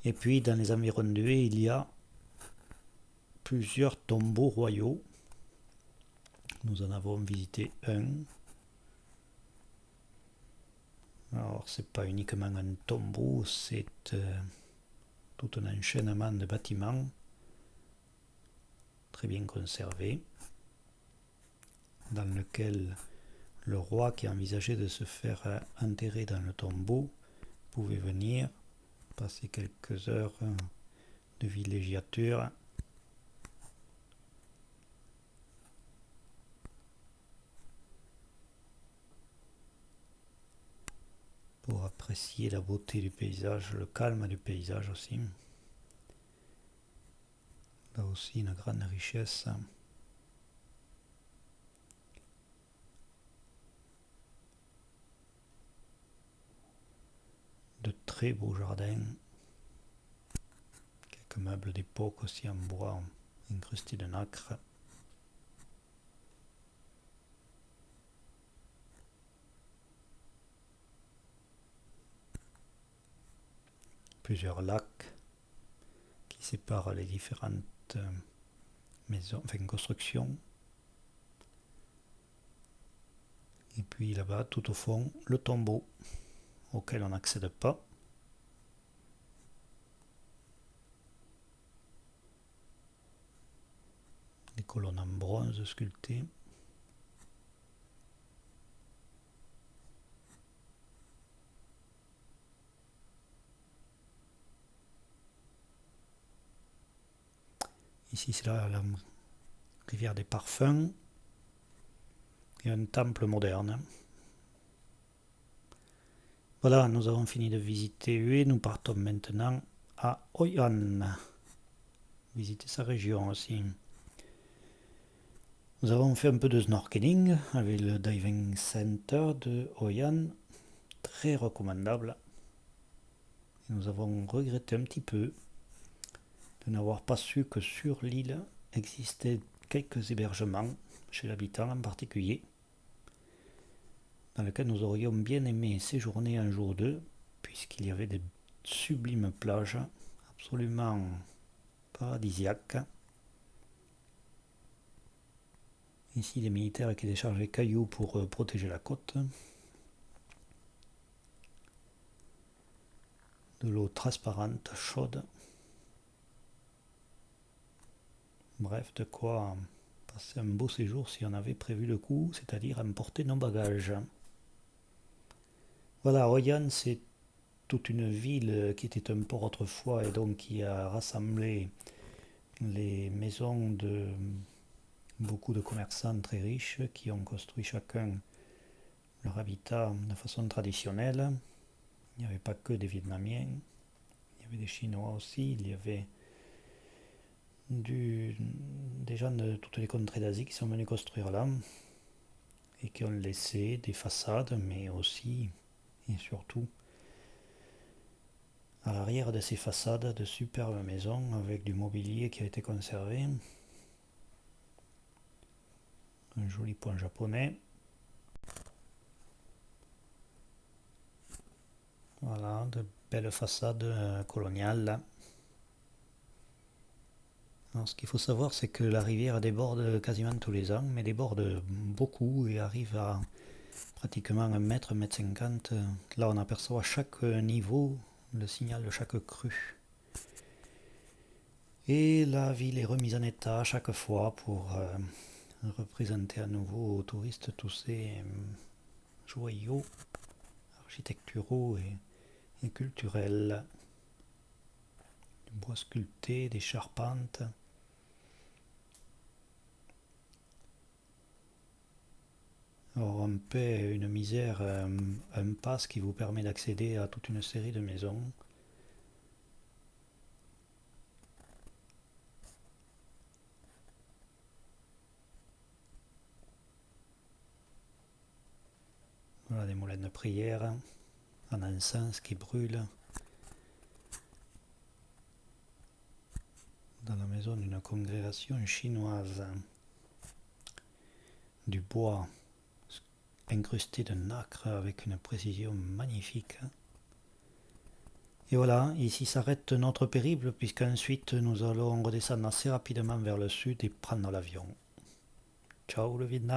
Et puis dans les environs de Hué, il y a plusieurs tombeaux royaux. Nous en avons visité un. Alors c'est pas uniquement un tombeau, c'est tout un enchaînement de bâtiments très bien conservés, dans lequel le roi qui envisageait de se faire enterrer dans le tombeau pouvait venir passer quelques heures de villégiature pour apprécier la beauté du paysage, le calme du paysage aussi. Là aussi une grande richesse. De très beaux jardins. Quelques meubles d'époque aussi en bois incrustés de nacre. Plusieurs lacs qui séparent les différentes maisons, enfin constructions. Et puis là-bas, tout au fond, le tombeau auquel on n'accède pas. Des colonnes en bronze sculptées. Ici, c'est la rivière des parfums et un temple moderne. Voilà, nous avons fini de visiter Hue. Nous partons maintenant à Hoi An. Visiter sa région aussi. Nous avons fait un peu de snorkeling avec le Diving Center de Hoi An. Très recommandable. Et nous avons regretté un petit peu de n'avoir pas su que sur l'île existaient quelques hébergements, chez l'habitant en particulier, dans lesquels nous aurions bien aimé séjourner un jour ou deux, puisqu'il y avait des sublimes plages absolument paradisiaques. Ici, les militaires qui déchargent les cailloux pour protéger la côte. De l'eau transparente, chaude. Bref, de quoi passer un beau séjour si on avait prévu le coup, c'est-à-dire emporter nos bagages. Voilà, Hoi An, c'est toute une ville qui était un port autrefois et donc qui a rassemblé les maisons de beaucoup de commerçants très riches qui ont construit chacun leur habitat de façon traditionnelle. Il n'y avait pas que des Vietnamiens, il y avait des Chinois aussi, il y avait des gens de toutes les contrées d'Asie qui sont venus construire là et qui ont laissé des façades, mais aussi et surtout à l'arrière de ces façades de superbes maisons avec du mobilier qui a été conservé. Un joli point japonais. Voilà, de belles façades coloniales. Alors, ce qu'il faut savoir, c'est que la rivière déborde quasiment tous les ans, mais déborde beaucoup et arrive à pratiquement 1 mètre, 1 mètre 50. Là, on aperçoit à chaque niveau le signal de chaque crue. Et la ville est remise en état à chaque fois pour représenter à nouveau aux touristes tous ces joyaux architecturaux et culturels. Du bois sculpté, des charpentes. Alors on paie une misère, un pass qui vous permet d'accéder à toute une série de maisons. Voilà des moulins de prière en encens qui brûlent dans la maison d'une congrégation chinoise. Du bois incrusté de nacre avec une précision magnifique. Et voilà, ici s'arrête notre périple puisqu'ensuite nous allons redescendre assez rapidement vers le sud et prendre l'avion. Ciao le Vietnam!